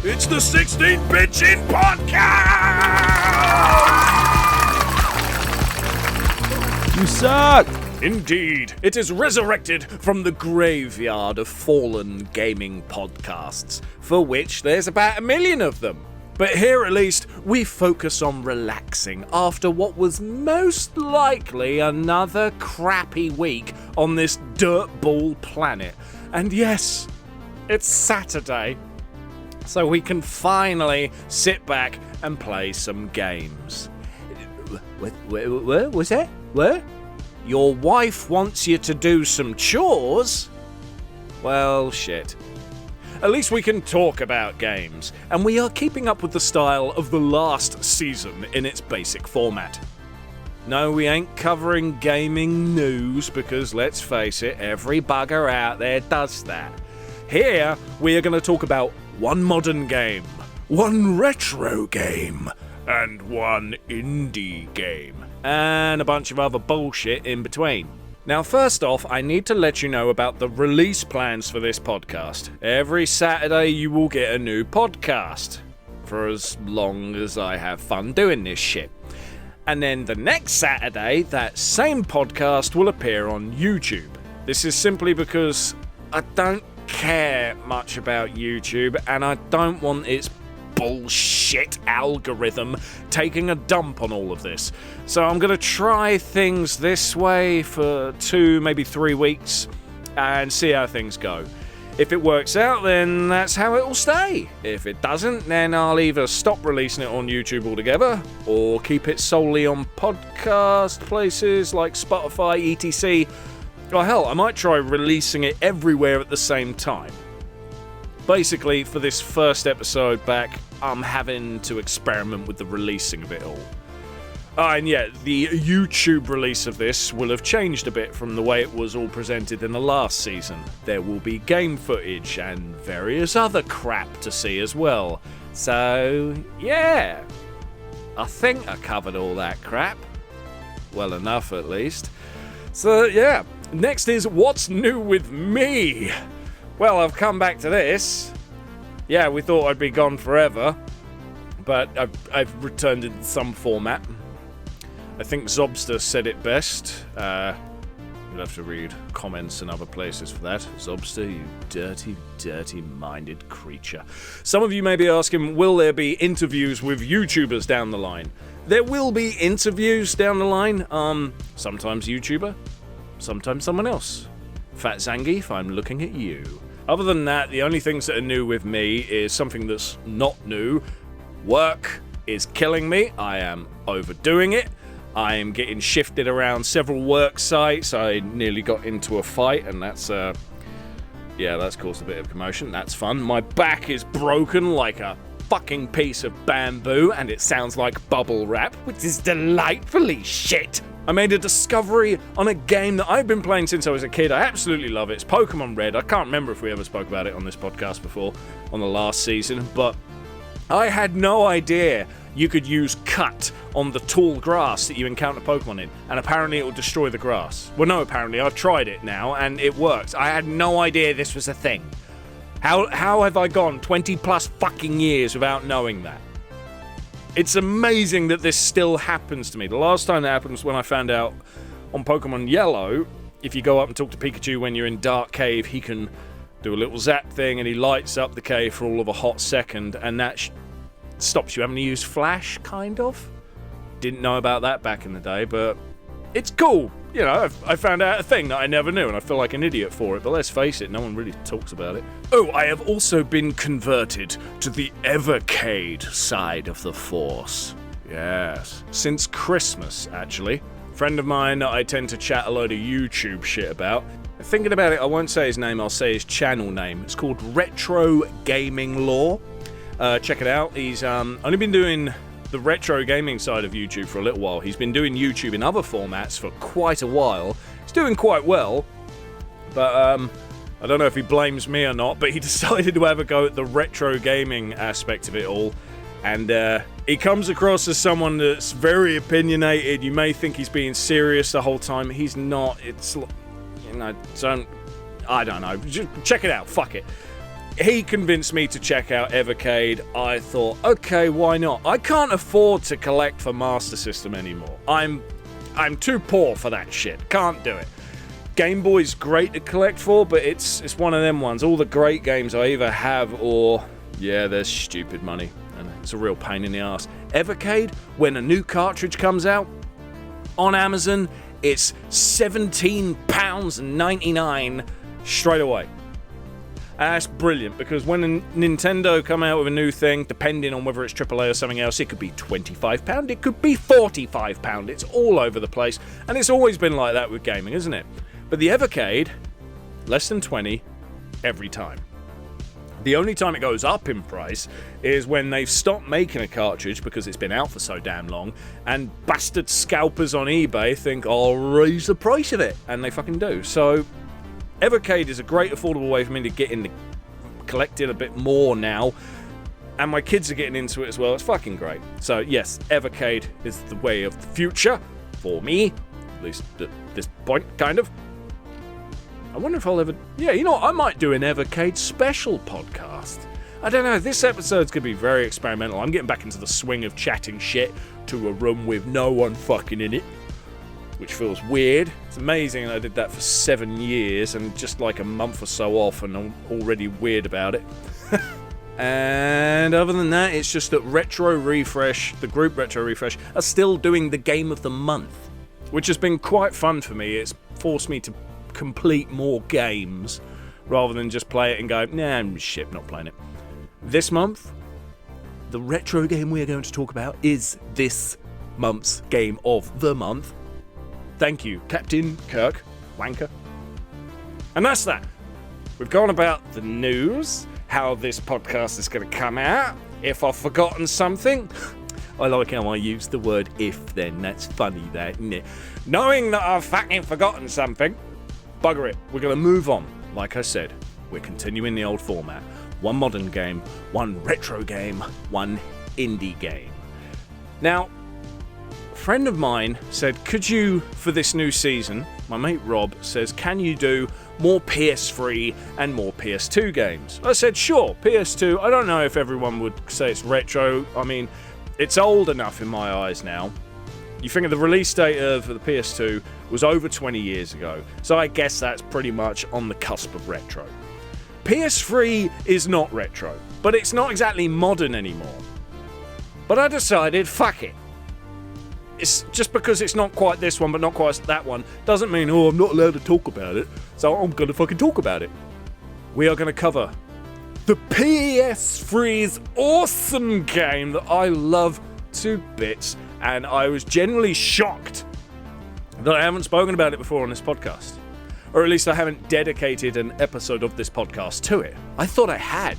It's the 16 Bitchin' Podcast! You suck! Indeed, it is resurrected from the graveyard of fallen gaming podcasts, for which there's about 1 million of them. But here at least, we focus on relaxing after what was most likely another crappy week on this dirtball planet. And yes, it's Saturday, so we can finally sit back and play some games. Where was that? Where? Your wife wants you to do some chores? Well, shit. At least we can talk about games, and we are keeping up with the style of the last season in its basic format. No, we ain't covering gaming news because, let's face it, every bugger out there does that. Here, we are going to talk about one modern game, one retro game, and one indie game, and a bunch of other bullshit in between. Now, first off, I need to let you know about the release plans for this podcast. Every Saturday you will get a new podcast, for as long as I have fun doing this shit. And then the next Saturday, that same podcast will appear on YouTube. This is simply because I don't care much about YouTube, and I don't want its bullshit algorithm taking a dump on all of this. So I'm going to try things this way for 2, maybe 3 weeks and see how things go. If it works out, then that's how it will stay. If it doesn't, then I'll either stop releasing it on YouTube altogether or keep it solely on podcast places like Spotify, etc. Or hell, I might try releasing it everywhere at the same time. Basically, for this first episode back, I'm having to experiment with the releasing of it all. And yeah, the YouTube release of this will have changed a bit from the way it was all presented in the last season. There will be game footage and various other crap to see as well. So, yeah. I think I covered all that crap. Well enough, at least. So, yeah. Next is what's new with me. Well, I've come back to this. Yeah, we thought I'd be gone forever, but I've returned in some format. I think Zobster said it best. You'll have to read comments and other places for that. Zobster, you dirty, dirty-minded creature. Some of you may be asking, will there be interviews with YouTubers down the line? There will be interviews down the line. Sometimes YouTuber, sometimes someone else. Fat Zangief, I'm looking at you. Other than that, the only things that are new with me is something that's not new. Work is killing me. I am overdoing it. I am getting shifted around several work sites. I nearly got into a fight, and that's caused a bit of commotion. That's fun. My back is broken like a fucking piece of bamboo, and it sounds like bubble wrap, which is delightfully shit. I made a discovery on a game that I've been playing since I was a kid. I absolutely love it. It's Pokemon Red. I can't remember if we ever spoke about it on this podcast before, on the last season, but I had no idea you could use cut on the tall grass that you encounter Pokemon in, and apparently it will destroy the grass. Well, no, apparently. I've tried it now, and it works. I had no idea this was a thing. How have I gone 20 plus fucking years without knowing that? It's amazing that this still happens to me. The last time that happened was when I found out on Pokemon Yellow, if you go up and talk to Pikachu when you're in Dark Cave, he can do a little zap thing and he lights up the cave for all of a hot second, and that stops you having to use Flash, kind of. Didn't know about that back in the day, but it's cool. You know, I found out a thing that I never knew, and I feel like an idiot for it, but let's face it, no one really talks about it. Oh, I have also been converted to the Evercade side of the Force. Yes. Since Christmas, actually. A friend of mine that I tend to chat a load of YouTube shit about. Thinking about it, I won't say his name, I'll say his channel name. It's called Retro Gaming Law. Check it out. He's only been doing the retro gaming side of YouTube for a little while. He's been doing YouTube in other formats for quite a while. He's doing quite well, but I don't know if he blames me or not, but he decided to have a go at the retro gaming aspect of it all, and he comes across as someone that's very opinionated. You may think he's being serious the whole time. He's not. It's, you know, I don't know. Just check it out. Fuck it. he convinced me to check out Evercade. I thought, okay, why not? I can't afford to collect for Master System anymore. I'm too poor for that shit. Can't do it. Game Boy's great to collect for, but it's one of them ones. All the great games I either have or, yeah, there's stupid money. And it's a real pain in the ass. Evercade, when a new cartridge comes out on Amazon, it's £17.99 straight away. And that's brilliant, because when Nintendo come out with a new thing, depending on whether it's AAA or something else, it could be £25, it could be £45. It's all over the place, and it's always been like that with gaming, isn't it? But the Evercade, less than 20 every time. The only time it goes up in price is when they've stopped making a cartridge because it's been out for so damn long, and bastard scalpers on eBay think, I'll raise the price of it, and they fucking do. So Evercade is a great affordable way for me to get into collecting a bit more now, and my kids are getting into it as well. It's fucking great. So yes, Evercade is the way of the future for me, at least at this point, kind of. I wonder if I'll ever... Yeah, you know what? I might do an Evercade special podcast. I don't know. This episode's going to be very experimental. I'm getting back into the swing of chatting shit to a room with no one fucking in it, which feels weird. It's amazing I did that for 7 years and just like a month or so off, and I'm already weird about it. And other than that, it's just that Retro Refresh, the group Retro Refresh, are still doing the Game of the Month, which has been quite fun for me. It's forced me to complete more games rather than just play it and go, nah, shit, not playing it. This month, the retro game we're going to talk about is this month's Game of the Month. Thank you, Captain Kirk Wanker. And that's that. We've gone about the news, how this podcast is going to come out, if I've forgotten something. I like how I use the word if then. That's funny, that, isn't it? Knowing that I've fucking forgotten something, bugger it. We're going to move on. Like I said, we're continuing the old format. One modern game, one retro game, one indie game. Now, a friend of mine said, could you, for this new season, my mate Rob says, can you do more PS3 and more PS2 games? I said, sure, PS2. I don't know if everyone would say it's retro. I mean, it's old enough in my eyes now. You think of the release date of the PS2 was over 20 years ago, so I guess that's pretty much on the cusp of retro. PS3 is not retro, but it's not exactly modern anymore. But I decided, fuck it. It's just because it's not quite this one, but not quite that one, doesn't mean, I'm not allowed to talk about it, so I'm gonna fucking talk about it. We are gonna cover the PS3's awesome game that I love to bits, and I was genuinely shocked that I haven't spoken about it before on this podcast. Or at least I haven't dedicated an episode of this podcast to it. I thought I had.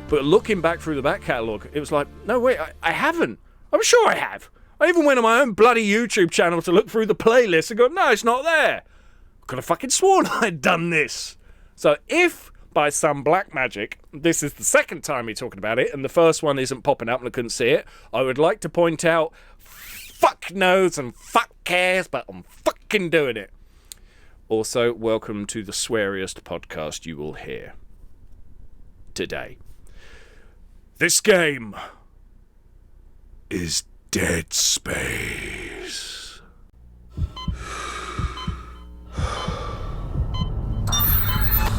But looking back through the back catalogue, it was like, no, wait, I haven't. I'm sure I have. I even went on my own bloody YouTube channel to look through the playlist and go, no, it's not there. I could have fucking sworn I'd done this. So if, by some black magic, this is the second time we're talking about it, and the first one isn't popping up and I couldn't see it, I would like to point out, fuck knows and fuck cares, but I'm fucking doing it. Also, welcome to the sweariest podcast you will hear today. This game is Dead Space.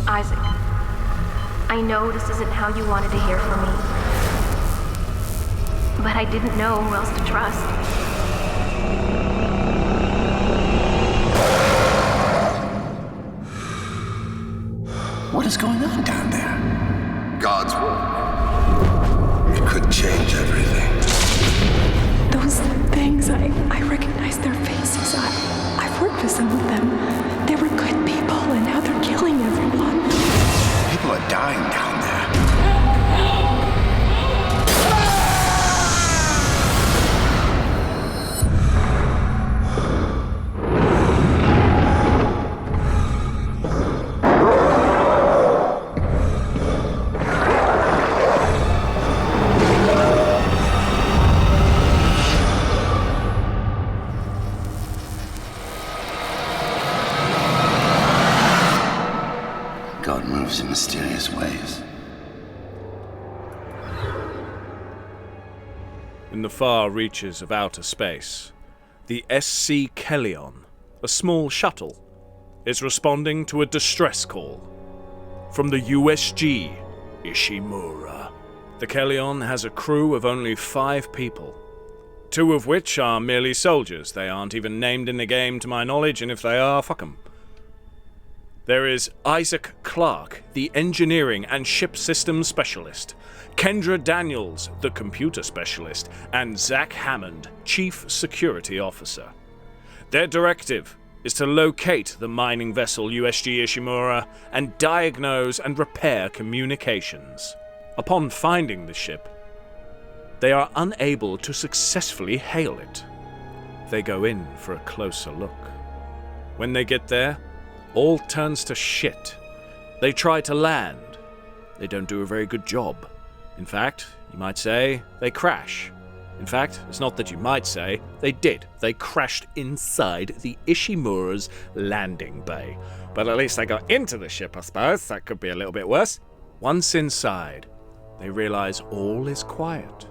Isaac, I know this isn't how you wanted to hear from me, but I didn't know who else to trust. What is going on down there? God's work. It could change everything. Those things, I recognize their faces. I've worked with some of them. They were good people, and now they're killing everyone. People are dying down there. God moves in mysterious ways. in the far reaches of outer space, the SC Kellion, a small shuttle, is responding to a distress call from the USG Ishimura. The Kellion has a crew of only 5 people, 2 of which are merely soldiers. They aren't even named in the game to my knowledge, and if they are, fuck 'em. There is Isaac Clarke, the engineering and ship systems specialist, Kendra Daniels, the computer specialist, and Zach Hammond, chief security officer. Their directive is to locate the mining vessel USG Ishimura and diagnose and repair communications. Upon finding the ship, they are unable to successfully hail it. They go in for a closer look. When they get there, all turns to shit. They try to land. They don't do a very good job. In fact, you might say, they crash. In fact, it's not that you might say, they did. They crashed inside the Ishimura's landing bay. But at least they got into the ship, I suppose. That could be a little bit worse. Once inside, they realize all is quiet.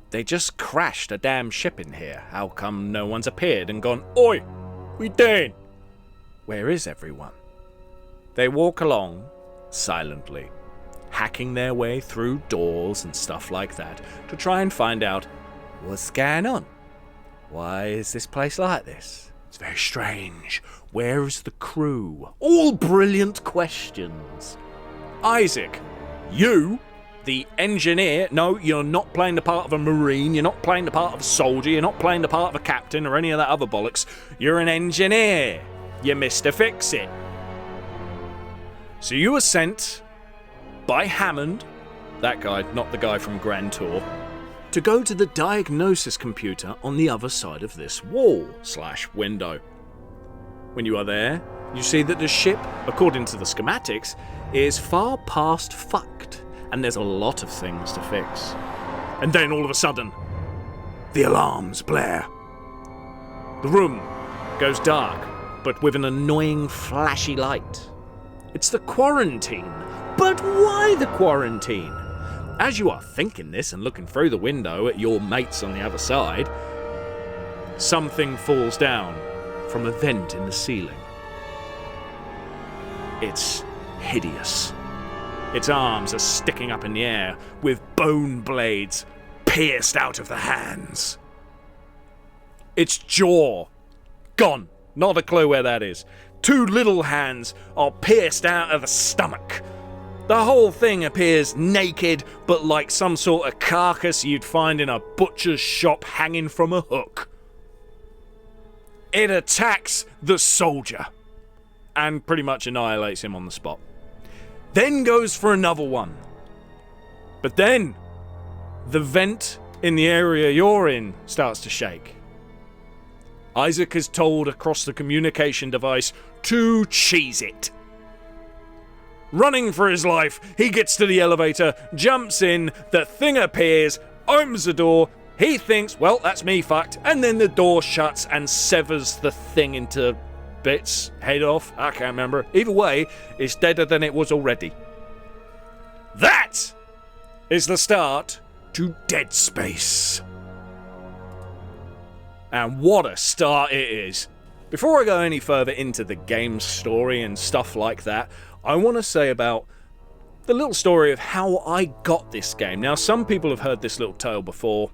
They just crashed a damn ship in here. How come no one's appeared and gone, "Oi, we dead? Where is everyone?" They walk along, silently, hacking their way through doors and stuff like that to try and find out what's going on. Why is this place like this? It's very strange. Where is the crew? All brilliant questions. Isaac, you, the engineer, no, you're not playing the part of a marine, you're not playing the part of a soldier, you're not playing the part of a captain or any of that other bollocks. You're an engineer. You're Mr. Fix-It. So you were sent by Hammond, that guy, not the guy from Grand Tour, to go to the diagnosis computer on the other side of this wall/window. When you are there, you see that the ship, according to the schematics, is far past fucked, and there's a lot of things to fix. And then all of a sudden, the alarms blare. The room goes dark, but with an annoying flashy light. It's the quarantine. But why the quarantine? As you are thinking this and looking through the window at your mates on the other side, something falls down from a vent in the ceiling. It's hideous. Its arms are sticking up in the air, with bone blades pierced out of the hands. Its jaw gone. Not a clue where that is. 2 little hands are pierced out of the stomach. The whole thing appears naked, but like some sort of carcass you'd find in a butcher's shop hanging from a hook. It attacks the soldier and pretty much annihilates him on the spot. Then goes for another one. But then the vent in the area you're in starts to shake. Isaac is told across the communication device to cheese it. Running for his life, he gets to the elevator, jumps in, the thing appears, opens the door, he thinks, well, that's me fucked, and then the door shuts and severs the thing into bits, head off, I can't remember. Either way, it's deader than it was already. That is the start to Dead Space. And what a start it is. Before I go any further into the game's story and stuff like that, I want to say about the little story of how I got this game. Now, some people have heard this little tale before,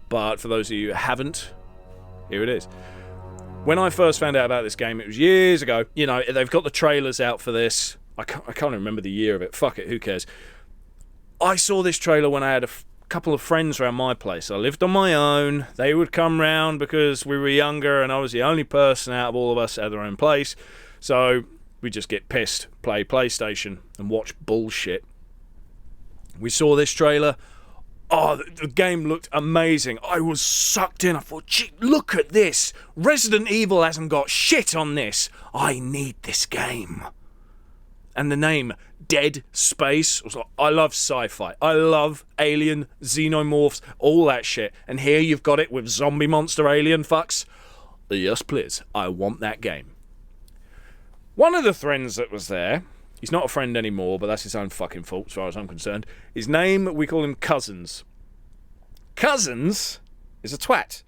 but for those of you who haven't, here it is. When I first found out about this game, it was years ago. You know, they've got the trailers out for this. I can't remember the year of it. Fuck it, who cares? I saw this trailer when I had a couple of friends around my place. I lived on my own. They would come round because we were younger and I was the only person out of all of us at their own place. So we just get pissed, play PlayStation and watch bullshit. We saw this trailer. Oh, the game looked amazing. I was sucked in. I thought, gee, look at this. Resident Evil hasn't got shit on this. I need this game. And the name Dead Space, I love sci-fi. I love alien, xenomorphs, all that shit. And here you've got it with zombie monster alien fucks. Yes, please. I want that game. One of the friends that was there, he's not a friend anymore, but that's his own fucking fault as far as I'm concerned. His name, we call him Cousins. Cousins is a twat.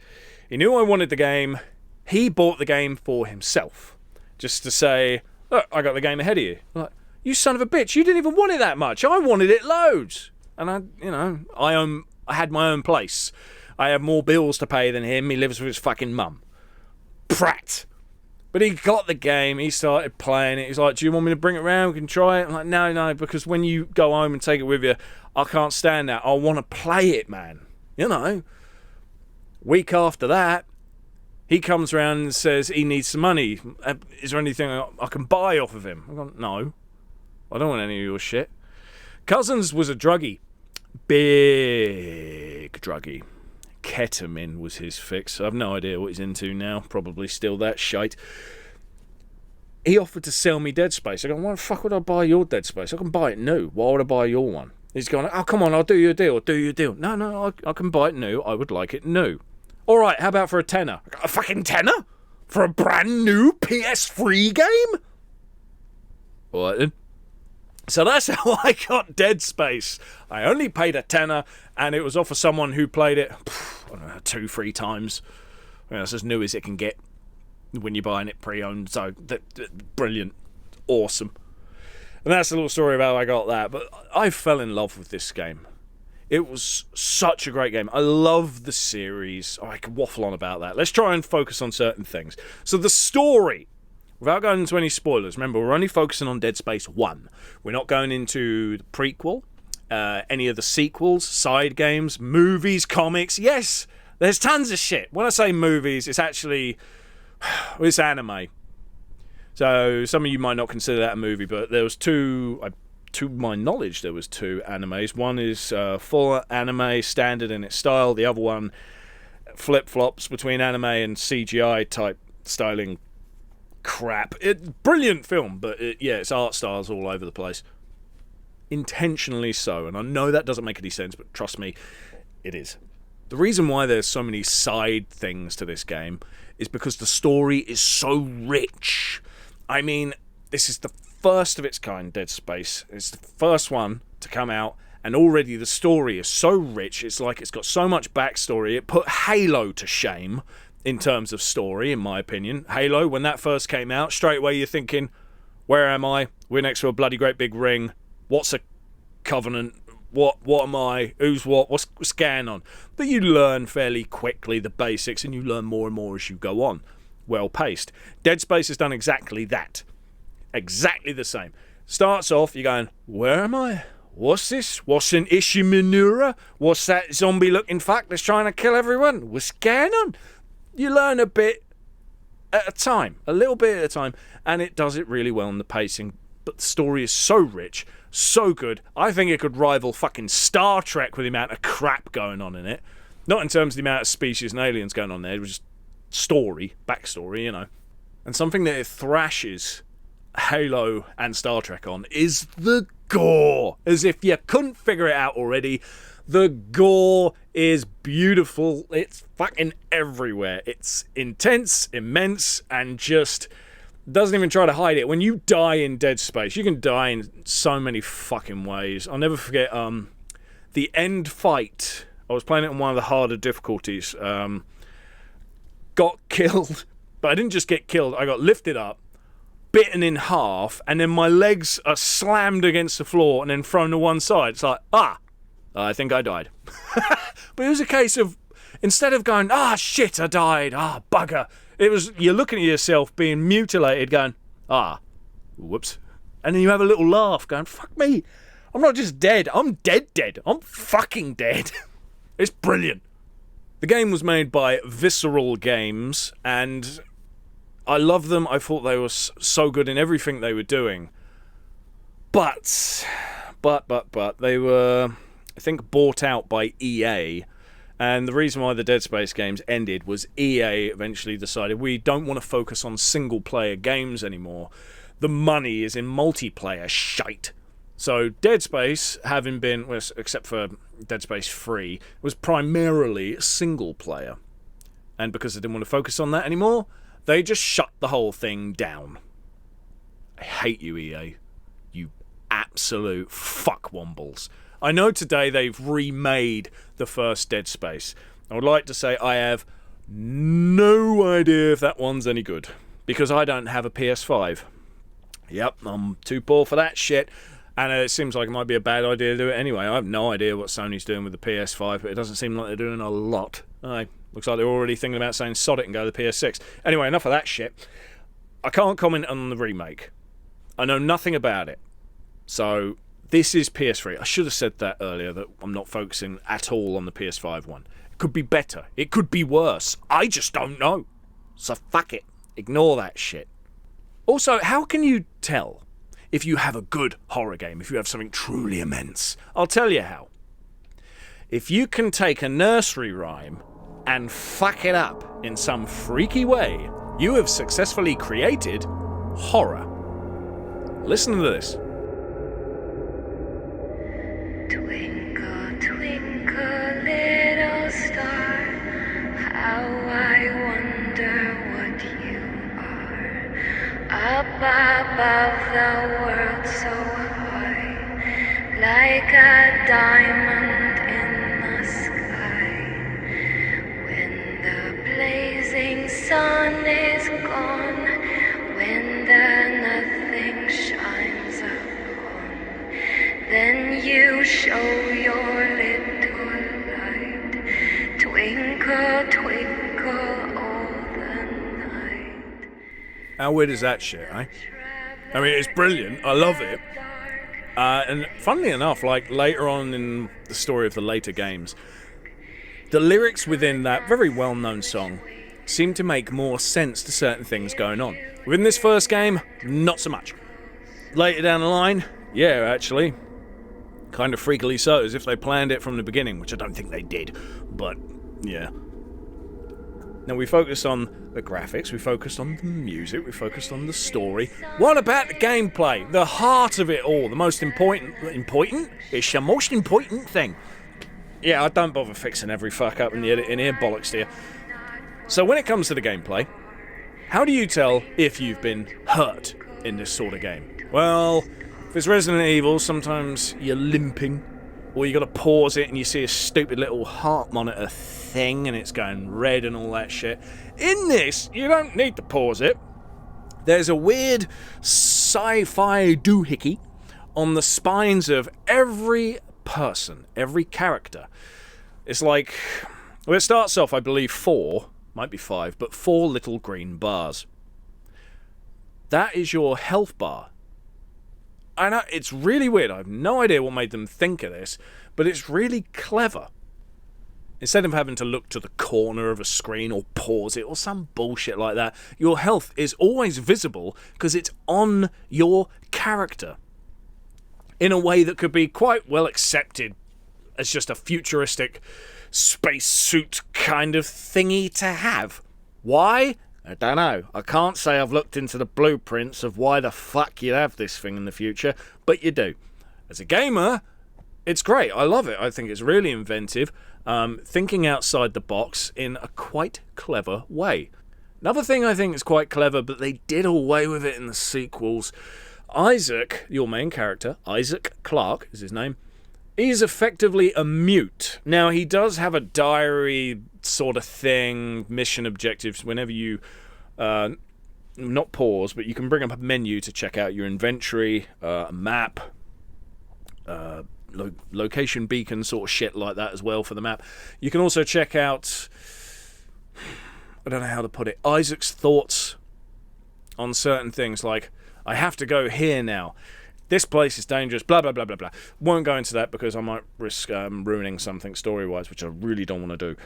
He knew I wanted the game. He bought the game for himself. Just to say, look, I got the game ahead of you. I'm like, you son of a bitch, you didn't even want it that much. I wanted it loads. And I had my own place. I have more bills to pay than him. He lives with his fucking mum. Prat. But he got the game. He started playing it. He's like, do you want me to bring it around? We can try it. I'm like, no, because when you go home and take it with you, I can't stand that. I want to play it, man. Week after that, he comes around and says he needs some money. Is there anything I can buy off of him? I go, no. I don't want any of your shit. Cousins was a druggie. Big druggie. Ketamine was his fix. I have no idea what he's into now. Probably still that shite. He offered to sell me Dead Space. I go, why the fuck would I buy your Dead Space? I can buy it new. Why would I buy your one? He's going, oh, come on, I'll do you a deal. No, I can buy it new. I would like it new. All right, how about for a tenner? I go, a fucking tenner? For a brand new PS3 game? All right, then. So that's how I got Dead Space. I only paid a tenner, and it was off of someone who played it, I don't know, 2-3 times. That's as new as it can get when you're buying it pre-owned. So, brilliant. Awesome. And that's a little story about how I got that. But I fell in love with this game. It was such a great game. I love the series. Oh, I could waffle on about that. Let's try and focus on certain things. So the story, without going into any spoilers, remember, we're only focusing on Dead Space 1. We're not going into the prequel, any of the sequels, side games, movies, comics. Yes, there's tons of shit. When I say movies, it's actually, it's anime. So some of you might not consider that a movie, but there was two, to my knowledge, there was 2 animes. One is full anime, standard in its style. The other one flip-flops between anime and CGI type styling crap. Brilliant film, but its art style's all over the place. Intentionally so, and I know that doesn't make any sense, but trust me, it is. The reason why there's so many side things to this game is because the story is so rich. I mean, this is the first of its kind, Dead Space. It's the first one to come out, and already the story is so rich. It's like it's got so much backstory. It put Halo to shame in terms of story, in my opinion. Halo, when that first came out, straight away you're thinking, where am I? We're next to a bloody great big ring. What's a covenant? What am I? Who's what? What's going on? But you learn fairly quickly the basics, and you learn more and more as you go on. Well paced. Dead Space has done exactly that. Exactly the same. Starts off, you're going, where am I? What's this? What's an Ishiminura? What's that zombie-looking fuck that's trying to kill everyone? What's going on? You learn a bit at a time, a little bit at a time, and it does it really well in the pacing. But the story is so rich, so good. I think it could rival fucking Star Trek with the amount of crap going on in it. Not in terms of the amount of species and aliens going on there, it was just story, backstory, And something that it thrashes Halo and Star Trek on is the gore. As if you couldn't figure it out already, the gore is beautiful. It's fucking everywhere. It's intense, immense, and just doesn't even try to hide it. When you die in Dead Space, you can die in so many fucking ways. I'll never forget the end fight. I was playing it on one of the harder difficulties. Got killed, but I didn't just get killed. I got lifted up, bitten in half, and then my legs are slammed against the floor and then thrown to one side. It's like, I think I died. But it was a case of, instead of going, shit, I died, bugger, it was, you're looking at yourself being mutilated going, whoops. And then you have a little laugh going, fuck me, I'm not just dead, I'm dead. I'm fucking dead. It's brilliant. The game was made by Visceral Games, and I love them. I thought they were so good in everything they were doing. But they were, I think, bought out by EA. And the reason why the Dead Space games ended was EA eventually decided we don't want to focus on single-player games anymore. The money is in multiplayer shite. So Dead Space, having been, well, except for Dead Space 3, was primarily single-player. And because they didn't want to focus on that anymore, they just shut the whole thing down. I hate you, EA. You absolute absolute fuckwombles. I know today they've remade the first Dead Space. I would like to say I have no idea if that one's any good, because I don't have a PS5. Yep, I'm too poor for that shit. And it seems like it might be a bad idea to do it anyway. I have no idea what Sony's doing with the PS5, but it doesn't seem like they're doing a lot. Looks like they're already thinking about saying sod it and go to the PS6. Anyway, enough of that shit. I can't comment on the remake. I know nothing about it. So, this is PS3. I should have said that earlier, that I'm not focusing at all on the PS5 one. It could be better. It could be worse. I just don't know. So fuck it. Ignore that shit. Also, how can you tell if you have a good horror game, if you have something truly immense? I'll tell you how. If you can take a nursery rhyme and fuck it up in some freaky way, you have successfully created horror. Listen to this. Twinkle, twinkle, little star, how I wonder what you are. Up above the world so high, like a diamond in the sky. When the blazing sun is gone, when the nothing shines upon, then you show your little light. Twinkle, twinkle all the night. How weird is that shit, eh? I mean, it's brilliant. I love it. And funnily enough, like later on in the story of the later games, the lyrics within that very well-known song seem to make more sense to certain things going on. Within this first game, not so much. Later down the line, yeah, actually. Kind of freakily so, as if they planned it from the beginning, which I don't think they did. But, yeah. Now, we focused on the graphics, we focused on the music, we focused on the story. What about the gameplay? The heart of it all, the most important? It's the most important thing. Yeah, I don't bother fixing every fuck up in the editing here, bollocks to you. So when it comes to the gameplay, how do you tell if you've been hurt in this sort of game? Well, if it's Resident Evil, sometimes you're limping, or you got to pause it and you see a stupid little heart monitor thing and it's going red and all that shit. In this, you don't need to pause it. There's a weird sci-fi doohickey on the spines of every person, every character. It's like, well, it starts off, I believe, 4, might be 5, but 4 little green bars. That is your health bar. I know, it's really weird. I have no idea what made them think of this, but it's really clever. Instead of having to look to the corner of a screen or pause it or some bullshit like that, your health is always visible because it's on your character. In a way that could be quite well accepted as just a futuristic spacesuit kind of thingy to have. Why? I don't know. I can't say I've looked into the blueprints of why the fuck you'd have this thing in the future, but you do. As a gamer, it's great. I love it. I think it's really inventive, thinking outside the box in a quite clever way. Another thing I think is quite clever, but they did away with it in the sequels. Isaac, your main character, Isaac Clarke is his name, he's effectively a mute. Now, he does have a diary sort of thing, mission objectives, whenever you, not pause, but you can bring up a menu to check out your inventory, a map, location beacon sort of shit like that as well for the map. You can also check out, I don't know how to put it, Isaac's thoughts on certain things, like, I have to go here now. This place is dangerous, blah, blah, blah, blah, blah. Won't go into that because I might risk ruining something story-wise, which I really don't want to do.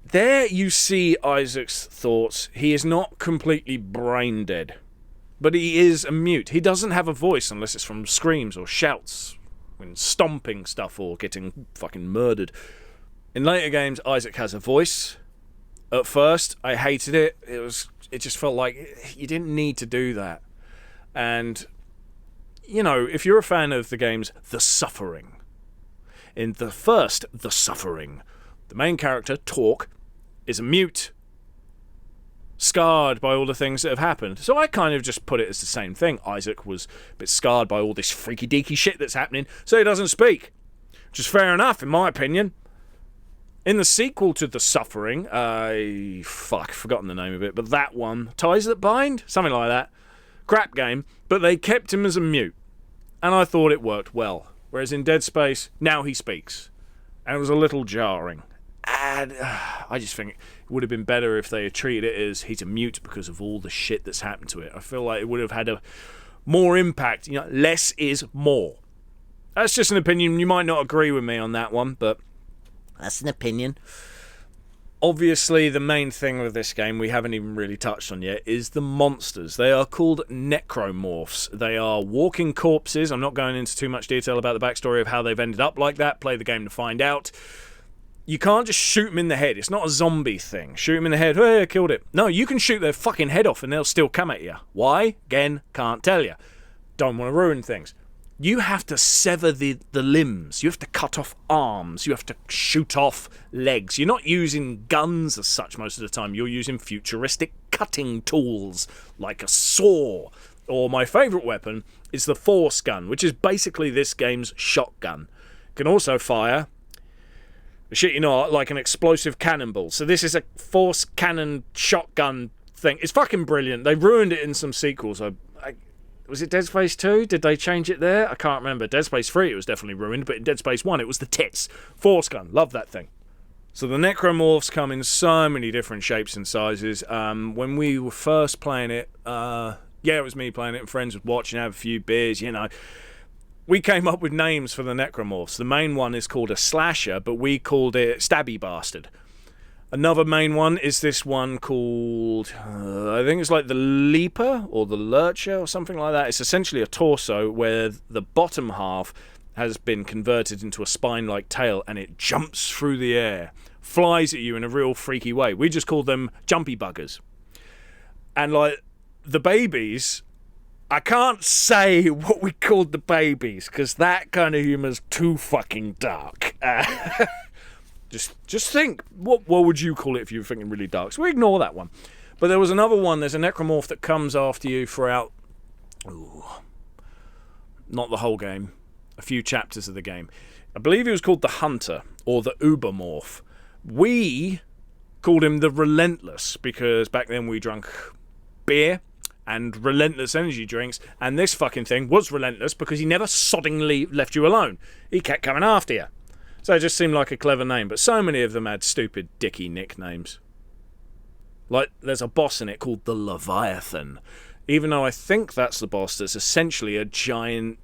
There you see Isaac's thoughts. He is not completely brain dead, but he is a mute. He doesn't have a voice unless it's from screams or shouts, when stomping stuff or getting fucking murdered. In later games, Isaac has a voice. At first, I hated it. It just felt like you didn't need to do that. And, you know, if you're a fan of the games The Suffering, in the first The Suffering, the main character, Torque, is a mute. scarred by all the things that have happened. So I kind of just put it as the same thing. Isaac was a bit scarred by all this freaky deaky shit that's happening, so he doesn't speak. Which is fair enough, in my opinion. In the sequel to The Suffering, I've forgotten the name of it, but that one, Ties That Bind? Something like that. Crap game, but they kept him as a mute. And I thought it worked well. Whereas in Dead Space, now he speaks. And it was a little jarring. And I just think it would have been better if they had treated it as he's a mute because of all the shit that's happened to it. I feel like it would have had a more impact. You know, less is more. That's just an opinion. You might not agree with me on that one, but that's an opinion. Obviously, the main thing with this game we haven't even really touched on yet is the monsters. They are called necromorphs. They are walking corpses. I'm not going into too much detail about the backstory of how they've ended up like that. Play the game to find out. You can't just shoot them in the head. It's not a zombie thing. Shoot them in the head, hey, I killed it. No, you can shoot their fucking head off and they'll still come at you. Why? Again, can't tell you. Don't want to ruin things. You have to sever the limbs. You have to cut off arms. You have to shoot off legs. You're not using guns as such most of the time. You're using futuristic cutting tools like a saw. Or my favourite weapon is the force gun, which is basically this game's shotgun. It can also fire, shit you not, like an explosive cannonball. So this is a force cannon shotgun thing. It's fucking brilliant. They ruined it in some sequels. Was it Dead Space 2? Did they change it there? I can't remember. Dead Space 3 it was definitely ruined, but in Dead Space 1 it was the tits. Force gun. Love that thing. So the necromorphs come in so many different shapes and sizes. When we were first playing it, it was me playing it and friends would watch and have a few beers, you know. We came up with names for the necromorphs. The main one is called a slasher, but we called it Stabby Bastard. Another main one is this one called, I think it's like the Leaper or the Lurcher or something like that. It's essentially a torso where the bottom half has been converted into a spine-like tail and it jumps through the air, flies at you in a real freaky way. We just call them jumpy buggers. And like the babies, I can't say what we called the babies because that kind of humor's too fucking dark. Just think, what would you call it if you were thinking really dark? So we ignore that one. But there was another one, there's a necromorph that comes after you throughout, not the whole game, a few chapters of the game. I believe he was called the Hunter, or the Ubermorph. We called him the Relentless, because back then we drank beer and relentless energy drinks, and this fucking thing was relentless because he never soddingly left you alone. He kept coming after you. So it just seemed like a clever name, but so many of them had stupid, dicky nicknames. Like, there's a boss in it called the Leviathan. Even though I think that's the boss that's essentially a giant,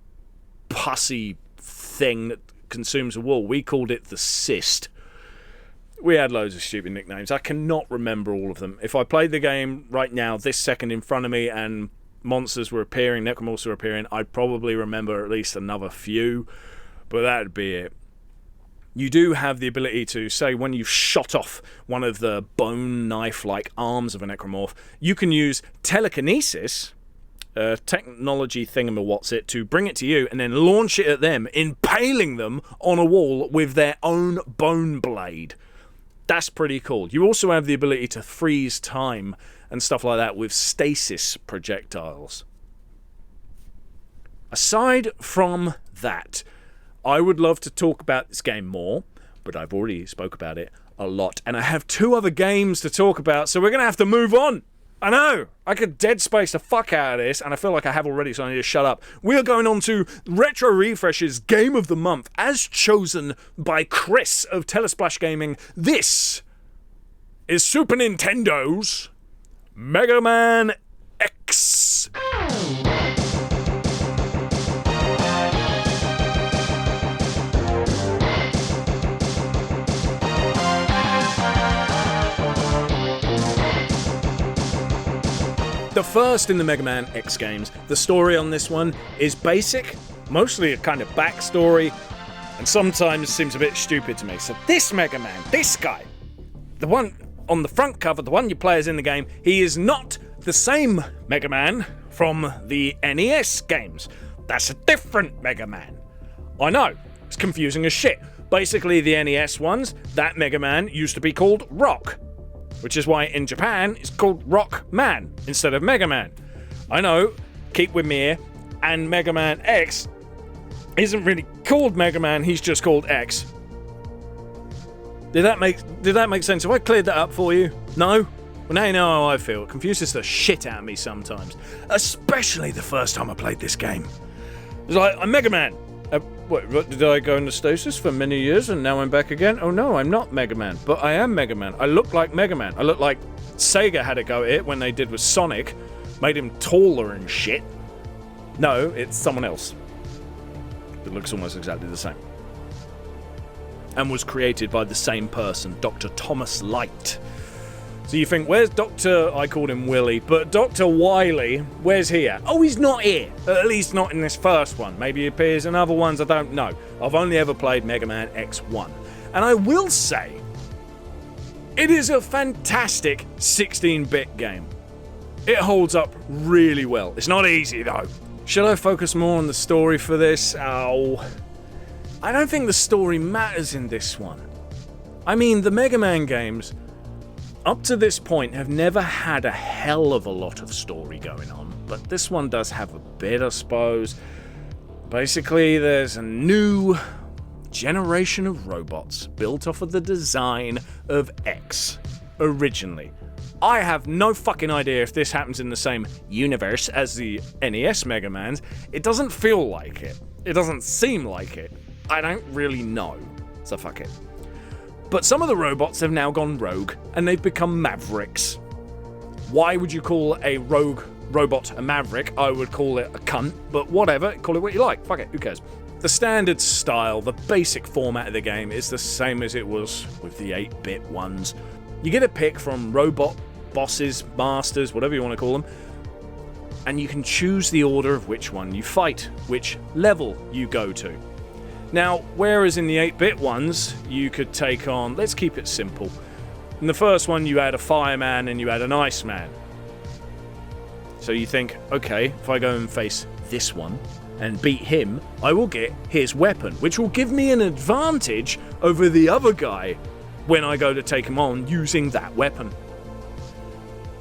pussy thing that consumes a wall. We called it the Cyst. We had loads of stupid nicknames. I cannot remember all of them. If I played the game right now, this second in front of me, and monsters were appearing, necromorphs were appearing, I'd probably remember at least another few, but that'd be it. You do have the ability to, say, when you've shot off one of the bone knife-like arms of a necromorph, you can use telekinesis, technology thingamawhatsit, to bring it to you and then launch it at them, impaling them on a wall with their own bone blade. That's pretty cool. You also have the ability to freeze time and stuff like that with stasis projectiles. Aside from that, I would love to talk about this game more, but I've already spoke about it a lot. And I have 2 other games to talk about, so we're going to have to move on. I know, I could Dead Space the fuck out of this, and I feel like I have already, so I need to shut up. We are going on to Retro Refresh's Game of the Month, as chosen by Chris of Telesplash Gaming. This is Super Nintendo's Megaman X. The first in the Mega Man X games. The story on this one is basic, mostly a kind of backstory, and sometimes seems a bit stupid to me. So this Mega Man, this guy, the one on the front cover, the one you play as in the game, he is not the same Mega Man from the NES games. That's a different Mega Man. I know, it's confusing as shit. Basically, the NES ones, that Mega Man used to be called Rock. which is why in Japan it's called Rockman instead of Mega Man. I know, keep with me here, and Megaman X isn't really called Mega Man, he's just called X. Did that make sense? Have I cleared that up for you? No? Well, now you know how I feel. It confuses the shit out of me sometimes. Especially the first time I played this game. It's like, I'm Mega Man. What, did I go into stasis for many years and now I'm back again? Oh no, I'm not Mega Man, but I am Mega Man. I look like Mega Man. I look like Sega had a go at it when they did with Sonic. Made him taller and shit. No, it's someone else. It looks almost exactly the same. And was created by the same person, Dr. Thomas Light. So you think, where's Dr. I called him Willy, but Dr. Wily, where's he at? Oh, he's not here. At least not in this first one. Maybe he appears in other ones, I don't know. I've only ever played Mega Man X1. And I will say, it is a fantastic 16-bit game. It holds up really well. It's not easy, though. Should I focus more on the story for this? Oh, I don't think the story matters in this one. I mean, the Mega Man games, up to this point, have never had a hell of a lot of story going on, but this one does have a bit, I suppose. Basically, there's a new generation of robots built off of the design of X originally. I have no fucking idea if this happens in the same universe as the NES Mega Mans. It doesn't feel like it. It doesn't seem like it. I don't really know, so fuck it. But some of the robots have now gone rogue, and they've become mavericks. Why would you call a rogue robot a maverick? I would call it a cunt, but whatever, call it what you like, fuck it, who cares? The standard style, the basic format of the game is the same as it was with the 8-bit ones. You get a pick from robot bosses, masters, whatever you want to call them, and you can choose the order of which one you fight, which level you go to. Now, whereas in the 8-bit ones, you could take on, let's keep it simple. In the first one, you had a fireman and you had an iceman. So you think, okay, if I go and face this one and beat him, I will get his weapon, which will give me an advantage over the other guy when I go to take him on using that weapon.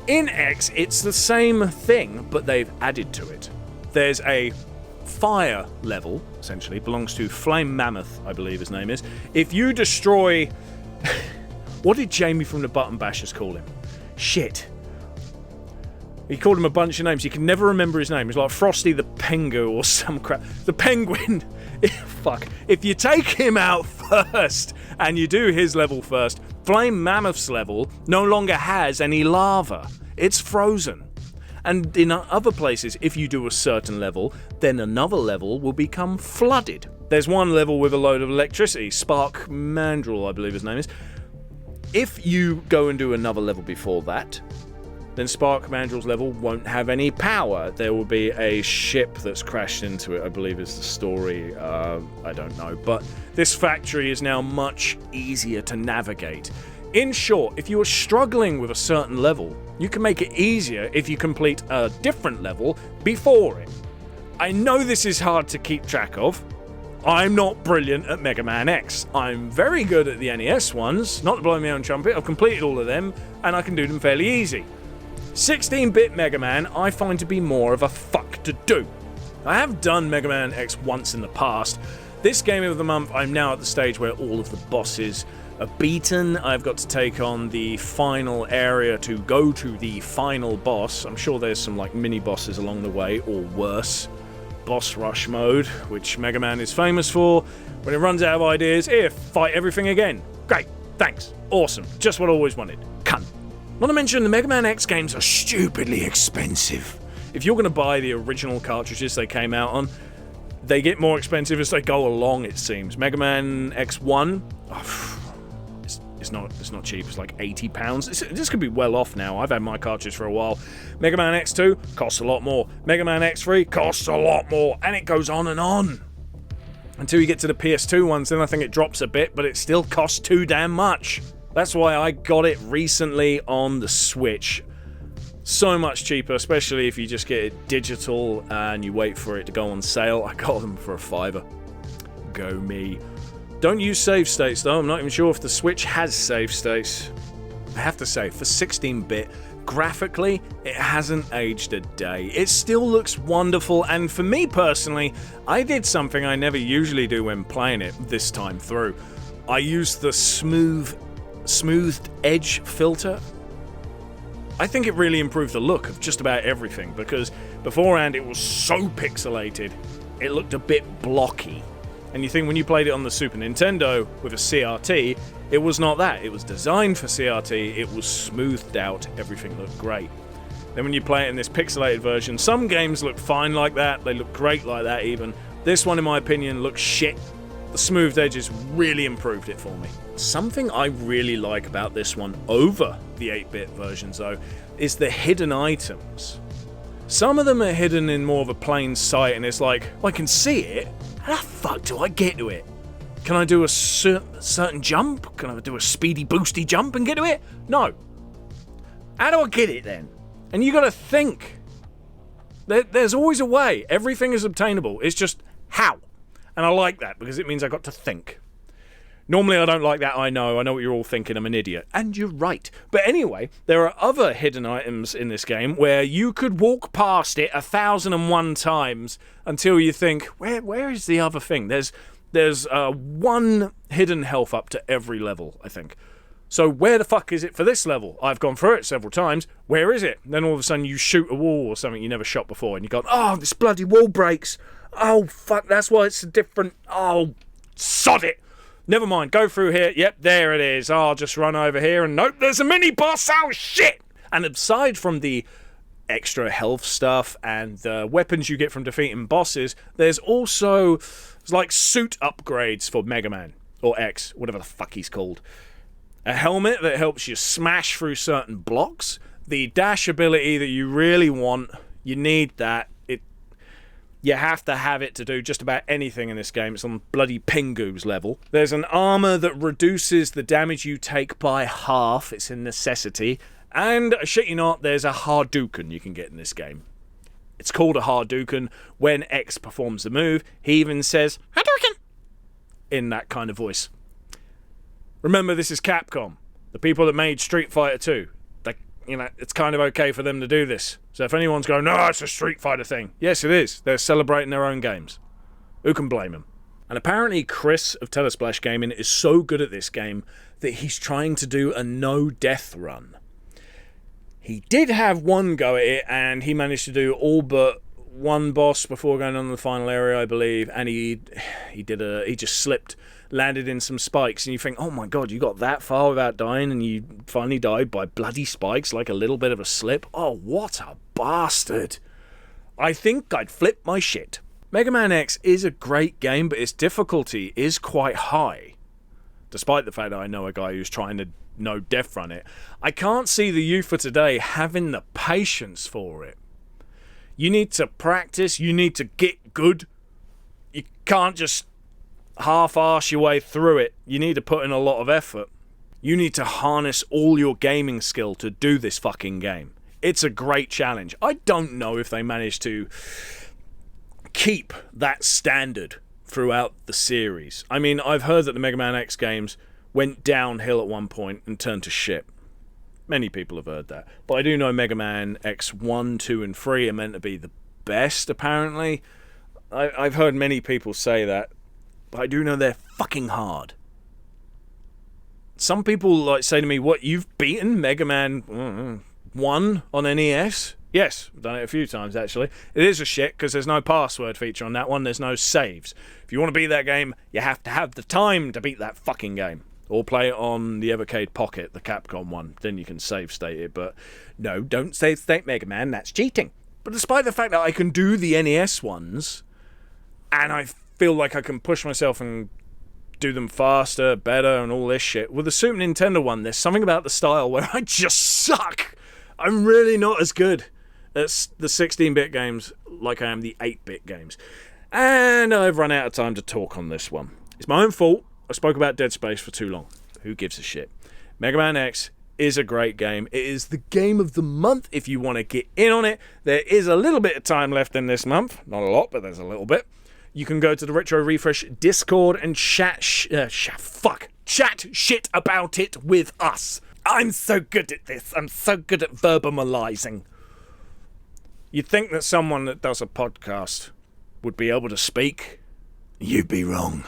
In X, it's the same thing, but they've added to it. There's a fire level, essentially, belongs to Flame Mammoth, I believe his name is. If you destroy... What did Jamie from the Button Bashers call him? Shit. He called him a bunch of names. He can never remember his name. He's like Frosty the Pengu or some crap. The Penguin. Fuck. If you take him out first and you do his level first, Flame Mammoth's level no longer has any lava. It's frozen. And in other places, if you do a certain level, then another level will become flooded. There's one level with a load of electricity. Spark Mandrill, I believe his name is. If you go and do another level before that, then Spark Mandrill's level won't have any power. There will be a ship that's crashed into it, I believe is the story. I don't know. But this factory is now much easier to navigate. In short, if you are struggling with a certain level, you can make it easier if you complete a different level before it. I know this is hard to keep track of. I'm not brilliant at Mega Man X. I'm very good at the NES ones, not to blow my own trumpet. I've completed all of them, and I can do them fairly easy. 16-bit Mega Man I find to be more of a fuck to do. I have done Mega Man X once in the past. This game of the month, I'm now at the stage where all of the bosses are beaten. I've got to take on the final area to go to the final boss. I'm sure there's some like mini bosses along the way, or worse. Boss rush mode, which Mega Man is famous for. When it runs out of ideas, here, fight everything again. Great, thanks, awesome, just what I always wanted. Cunt. Not to mention, the Mega Man X games are stupidly expensive. If you're going to buy the original cartridges they came out on, they get more expensive as they go along, it seems. Mega Man X1, it's not cheap, it's like £80. This could be well off now, I've had my cartridge for a while. Mega Man X2 costs a lot more. Mega Man X3 costs a lot more, and it goes on and on. Until you get to the PS2 ones, then I think it drops a bit, but it still costs too damn much. That's why I got it recently on the Switch. So much cheaper, especially if you just get it digital and you wait for it to go on sale. I got them for $5. Go me. Don't use save states though, I'm not even sure if the Switch has save states. I have to say, for 16-bit, graphically, it hasn't aged a day. It still looks wonderful, and for me personally, I did something I never usually do when playing it this time through. I used the smoothed edge filter. I think it really improved the look of just about everything, because beforehand it was so pixelated, it looked a bit blocky. And you think when you played it on the Super Nintendo with a CRT, it was not that. It was designed for CRT, it was smoothed out, everything looked great. Then when you play it in this pixelated version, some games look fine like that, they look great like that even. This one, in my opinion, looks shit. The smoothed edges really improved it for me. Something I really like about this one over the 8-bit versions, though, is the hidden items. Some of them are hidden in more of a plain sight, and it's like, I can see it, how the fuck do I get to it? Can I do a certain jump? Can I do a speedy boosty jump and get to it? No. How do I get it then? And you gotta think. There's always a way. Everything is obtainable. It's just how. And I like that because it means I got to think. Normally I don't like that, I know what you're all thinking, I'm an idiot. And you're right. But anyway, there are other hidden items in this game where you could walk past it 1,001 times until you think, where is the other thing? There's one hidden health up to every level, I think. So where the fuck is it for this level? I've gone through it several times. Where is it? Then all of a sudden you shoot a wall or something you never shot before and you go, oh, this bloody wall breaks. Oh, fuck, that's why it's different. Oh, sod it. Never mind, go through here. Yep, there it is. I'll just run over here and nope, there's a mini-boss. Oh, shit! And aside from the extra health stuff and the weapons you get from defeating bosses, there's also like suit upgrades for Megaman, or X, whatever the fuck he's called. A helmet that helps you smash through certain blocks. The dash ability that you really want, you need that. You have to have it to do just about anything in this game. It's on bloody Pingu's level. There's an armor that reduces the damage you take by half. It's a necessity. And, shit you not, there's a Hadouken you can get in this game. It's called a Hadouken. When X performs the move, he even says, Hadouken! In that kind of voice. Remember, this is Capcom. The people that made Street Fighter 2. It's kind of okay for them to do this. So if anyone's going, no, it's a Street Fighter thing. Yes, it is. They're celebrating their own games. Who can blame them? And apparently Chris of Telesplash Gaming is so good at this game that he's trying to do a no-death run. He did have one go at it, and he managed to do all but one boss before going on to the final area, I believe, and he just slipped, landed in some spikes, and you think, oh my god, you got that far without dying, and you finally died by bloody spikes, like a little bit of a slip? Oh, what a bastard. I think I'd flip my shit. Megaman X is a great game, but its difficulty is quite high. Despite the fact that I know a guy who's trying to no-death run it, I can't see the youth for today having the patience for it. You need to practice, you need to get good. You can't just half-arse your way through it. You need to put in a lot of effort. You need to harness all your gaming skill to do this fucking game. It's a great challenge. I don't know if they managed to keep that standard throughout the series. I mean, I've heard that the Mega Man X games went downhill at one point and turned to shit. Many people have heard that. But I do know Mega Man X 1, 2, and 3 are meant to be the best, apparently. I've heard many people say that. But I do know they're fucking hard. Some people say to me, what, you've beaten Mega Man 1 on NES? Yes, I've done it a few times, actually. It is a shit, because there's no password feature on that one. There's no saves. If you want to beat that game, you have to have the time to beat that fucking game. Or play it on the Evercade Pocket, the Capcom one. Then you can save state it. But no, don't save state Mega Man. That's cheating. But despite the fact that I can do the NES ones, and I feel like I can push myself and do them faster, better, and all this shit, with the Super Nintendo one, there's something about the style where I just suck. I'm really not as good at the 16-bit games like I am the 8-bit games. And I've run out of time to talk on this one. It's my own fault. I spoke about Dead Space for too long. Who gives a shit? Mega Man X is a great game. It is the game of the month if you want to get in on it. There is a little bit of time left in this month. Not a lot, but there's a little bit. You can go to the Retro Refresh Discord and chat shit about it with us. I'm so good at this. I'm so good at verbalizing. You'd think that someone that does a podcast would be able to speak. You'd be wrong.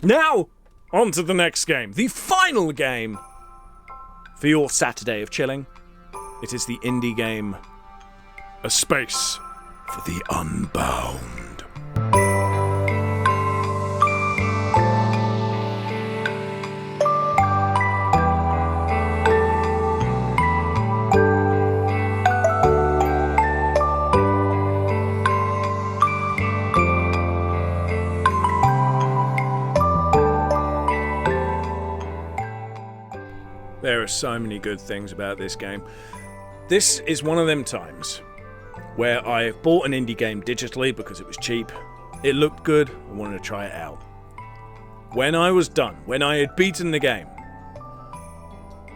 Now, on to the next game. The final game for your Saturday of chilling. It is the indie game A Space for the Unbound. There are so many good things about this game. This is one of them times where I bought an indie game digitally because it was cheap. It looked good, I wanted to try it out. When I was done, when I had beaten the game,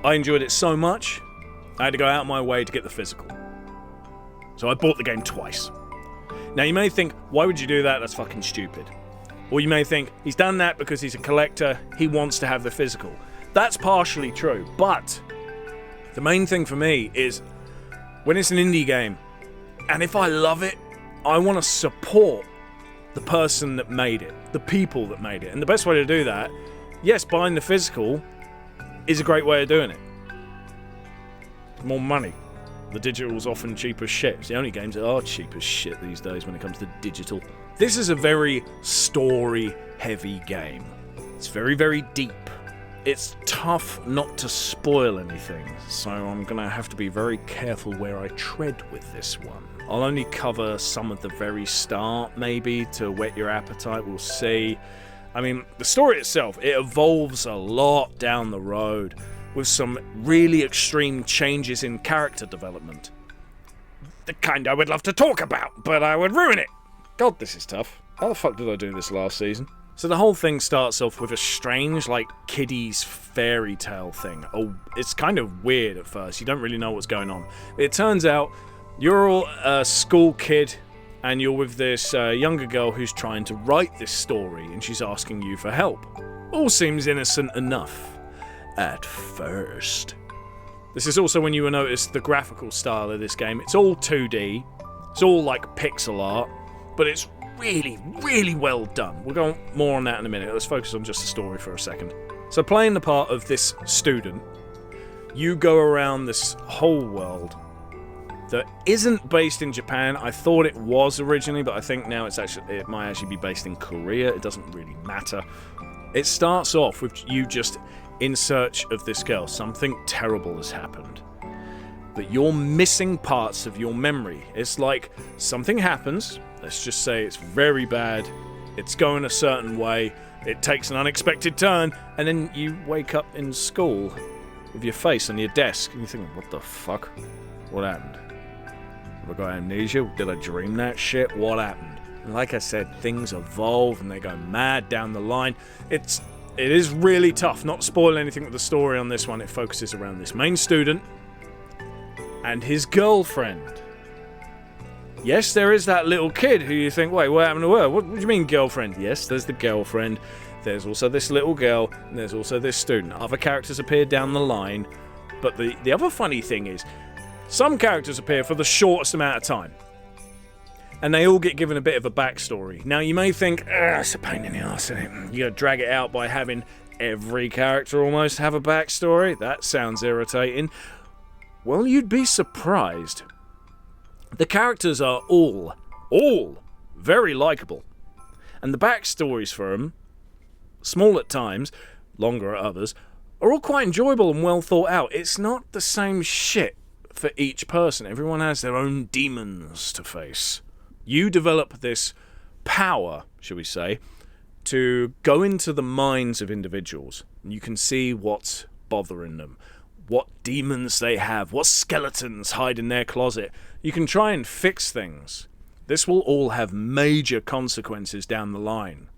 I enjoyed it so much, I had to go out of my way to get the physical. So I bought the game twice. Now you may think, why would you do that? That's fucking stupid. Or you may think, he's done that because he's a collector, he wants to have the physical. That's partially true, but the main thing for me is when it's an indie game, and if I love it, I want to support the person that made it, the people that made it. And the best way to do that, yes, buying the physical is a great way of doing it. More money. The digital's often cheap as shit. It's the only games that are cheap as shit these days when it comes to digital. This is a very story-heavy game. It's very, very deep. It's tough not to spoil anything, so I'm gonna have to be very careful where I tread with this one. I'll only cover some of the very start, maybe, to whet your appetite, we'll see. I mean, the story itself, it evolves a lot down the road, with some really extreme changes in character development. The kind I would love to talk about, but I would ruin it! God, this is tough. How the fuck did I do this last season? So the whole thing starts off with a strange, like, kiddies fairy tale thing. Oh, it's kind of weird at first. You don't really know what's going on. It turns out you're all a school kid, and you're with this younger girl who's trying to write this story, and she's asking you for help. All seems innocent enough. At first. This is also when you will notice the graphical style of this game. It's all 2D. It's all, like, pixel art. But it's really, really well done. We'll go more on that in a minute. Let's focus on just the story for a second. So playing the part of this student, you go around this whole world that isn't based in Japan. I thought it was originally, but I think now it might actually be based in Korea. It doesn't really matter. It starts off with you just in search of this girl. Something terrible has happened. But you're missing parts of your memory. It's like something happens. Let's just say it's very bad. It's going a certain way. It takes an unexpected turn. And then you wake up in school with your face on your desk. And you're thinking, what the fuck? What happened? Have I got amnesia? Did I dream that shit? What happened? And like I said, things evolve and they go mad down the line. It is really tough. Not to spoil anything with the story on this one. It focuses around this main student and his girlfriend. Yes, there is that little kid who you think, wait, what happened to her? What do you mean girlfriend? Yes, there's the girlfriend. There's also this little girl, and there's also this student. Other characters appear down the line, but the other funny thing is, some characters appear for the shortest amount of time. And they all get given a bit of a backstory. Now, you may think, it's a pain in the arse, isn't it? You gotta drag it out by having every character almost have a backstory? That sounds irritating. Well, you'd be surprised. The characters are all very likeable. And the backstories for them, small at times, longer at others, are all quite enjoyable and well thought out. It's not the same shit for each person. Everyone has their own demons to face. You develop this power, shall we say, to go into the minds of individuals. And you can see what's bothering them, what demons they have, what skeletons hide in their closet. You can try and fix things. This will all have major consequences down the line.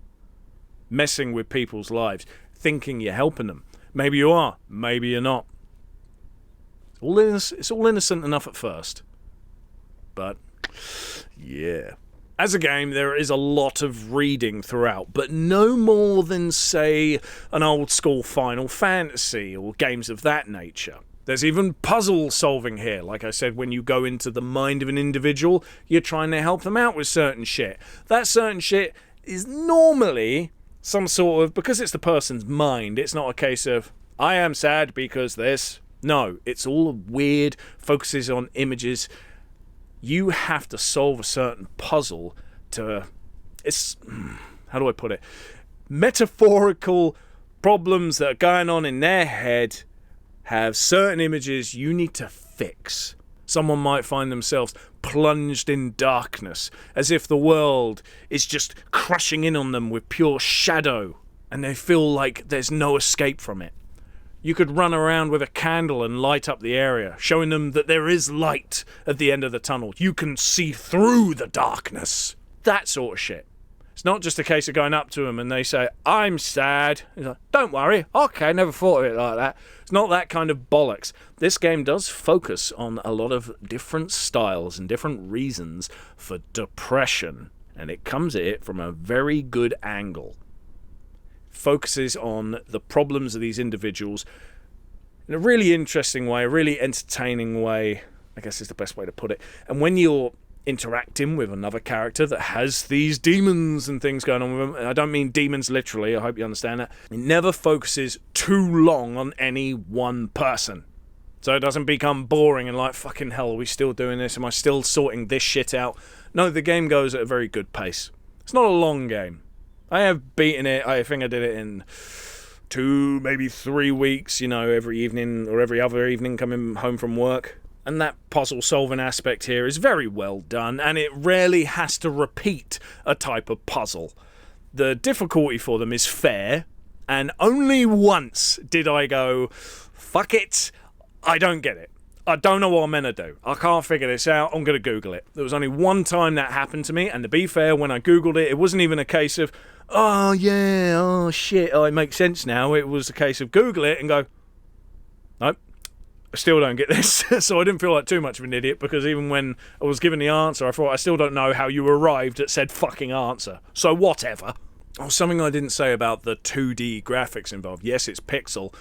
Messing with people's lives, thinking you're helping them. Maybe you are, maybe you're not. It's all innocent enough at first. But, yeah. As a game, there is a lot of reading throughout, but no more than, say, an old-school Final Fantasy or games of that nature. There's even puzzle solving here. Like I said, when you go into the mind of an individual, you're trying to help them out with certain shit. That certain shit is normally some sort of, because it's the person's mind, it's not a case of, I am sad because this. No, it's all weird, focuses on images. You have to solve a certain puzzle to, it's, how do I put it? Metaphorical problems that are going on in their head have certain images you need to fix. Someone might find themselves plunged in darkness, as if the world is just crushing in on them with pure shadow, and they feel like there's no escape from it. You could run around with a candle and light up the area, showing them that there is light at the end of the tunnel. You can see through the darkness. That sort of shit. It's not just a case of going up to them and they say, I'm sad. He's like, don't worry. Okay, never thought of it like that. It's not that kind of bollocks. This game does focus on a lot of different styles and different reasons for depression, and it comes at it from a very good angle. Focuses on the problems of these individuals in a really interesting way, a really entertaining way, I guess is the best way to put it. And when you're interacting with another character that has these demons and things going on with them, and I don't mean demons literally, I hope you understand that, it never focuses too long on any one person. So it doesn't become boring and like, fucking hell, are we still doing this? Am I still sorting this shit out? No, the game goes at a very good pace. It's not a long game. I have beaten it, I think I did it in 2, maybe 3 weeks, you know, every evening or every other evening coming home from work. And that puzzle solving aspect here is very well done, and it rarely has to repeat a type of puzzle. The difficulty for them is fair, and only once did I go, fuck it, I don't get it. I don't know what I'm meant to do. I can't figure this out. I'm going to Google it. There was only one time that happened to me, and to be fair, when I Googled it, it wasn't even a case of, oh yeah, oh shit, oh it makes sense now. It was a case of Google it and go, nope, I still don't get this. So I didn't feel like too much of an idiot, because even when I was given the answer, I thought, I still don't know how you arrived at said fucking answer. So whatever. Oh, something I didn't say about the 2D graphics involved. Yes, it's pixel,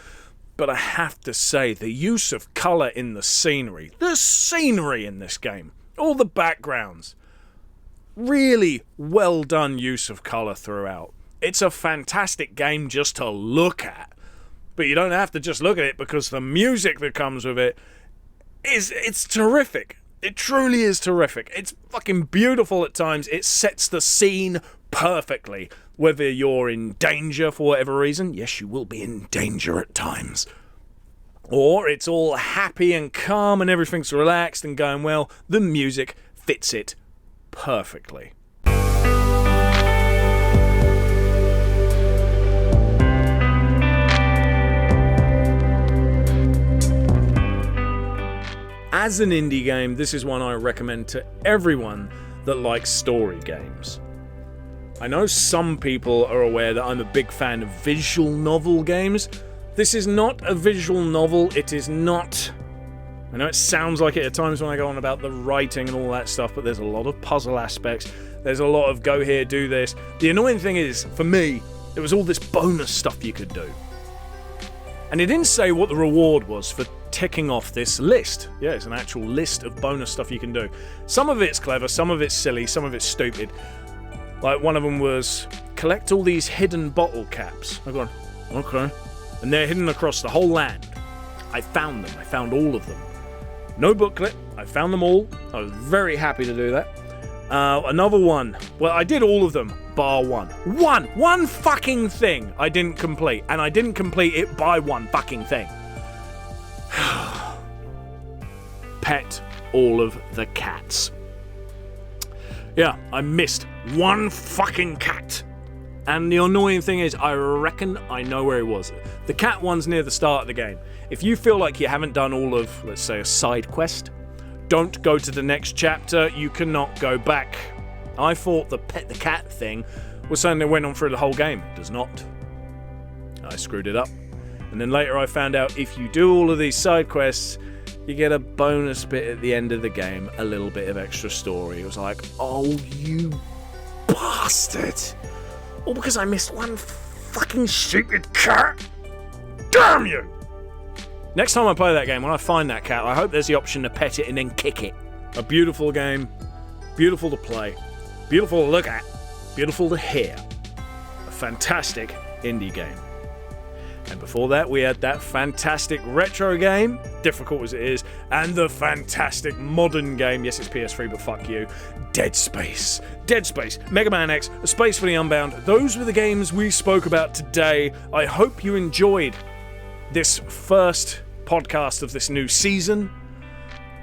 but I have to say, the use of colour in the scenery in this game, all the backgrounds, really well done use of colour throughout. It's a fantastic game just to look at, but you don't have to just look at it, because the music that comes with it it's terrific. It truly is terrific. It's fucking beautiful at times. It sets the scene perfectly. Whether you're in danger for whatever reason, yes, you will be in danger at times. Or it's all happy and calm and everything's relaxed and going well, the music fits it perfectly. As an indie game, this is one I recommend to everyone that likes story games. I know some people are aware that I'm a big fan of visual novel games. This is not a visual novel, it is not... I know it sounds like it at times when I go on about the writing and all that stuff, but there's a lot of puzzle aspects, there's a lot of go here, do this. The annoying thing is, for me, there was all this bonus stuff you could do. And it didn't say what the reward was for ticking off this list. Yeah, it's an actual list of bonus stuff you can do. Some of it's clever, some of it's silly, some of it's stupid. Like, one of them was, collect all these hidden bottle caps. I've gone, okay. And they're hidden across the whole land. I found them. I found all of them. No booklet. I found them all. I was very happy to do that. Another one. Well, I did all of them, bar one. One fucking thing I didn't complete. And I didn't complete it by one fucking thing. Pet all of the cats. Yeah, I missed one fucking cat. And the annoying thing is, I reckon I know where it was. The cat one's near the start of the game. If you feel like you haven't done all of, let's say, a side quest, don't go to the next chapter, you cannot go back. I thought the pet the cat thing was something that went on through the whole game. It does not. I screwed it up. And then later I found out if you do all of these side quests, you get a bonus bit at the end of the game, a little bit of extra story. It was like, oh, you bastard! All because I missed one fucking stupid cat? Damn you! Next time I play that game, when I find that cat, I hope there's the option to pet it and then kick it. A beautiful game, beautiful to play, beautiful to look at, beautiful to hear. A fantastic indie game. And before that, we had that fantastic retro game, difficult as it is, and the fantastic modern game, yes, it's PS3, but fuck you, Dead Space. Dead Space, Megaman X, A Space for the Unbound. Those were the games we spoke about today. I hope you enjoyed this first podcast of this new season.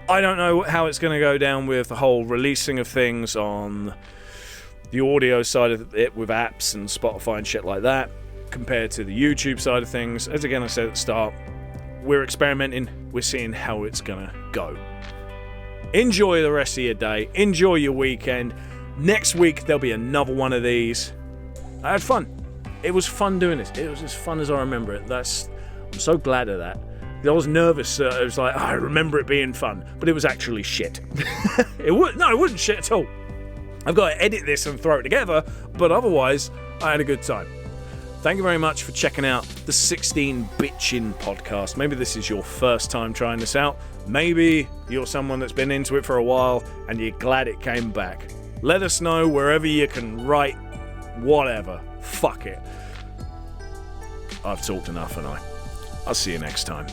I don't know how it's going to go down with the whole releasing of things on the audio side of it with apps and Spotify and shit like that, compared to the YouTube side of things. As again I said at the start, we're experimenting, we're seeing how it's gonna go. Enjoy the rest of your day, enjoy your weekend. Next week there'll be another one of these. I had fun. It was fun doing this. It was as fun as I remember it. I'm so glad of that. I was nervous. It was like, I remember it being fun, but it was actually shit. It wasn't shit at all. I've got to edit this and throw it together, but otherwise, I had a good time. Thank you very much for checking out the 16 Bitchin' podcast. Maybe this is your first time trying this out. Maybe you're someone that's been into it for a while and you're glad it came back. Let us know wherever you can write, whatever. Fuck it. I've talked enough, and I'll see you next time.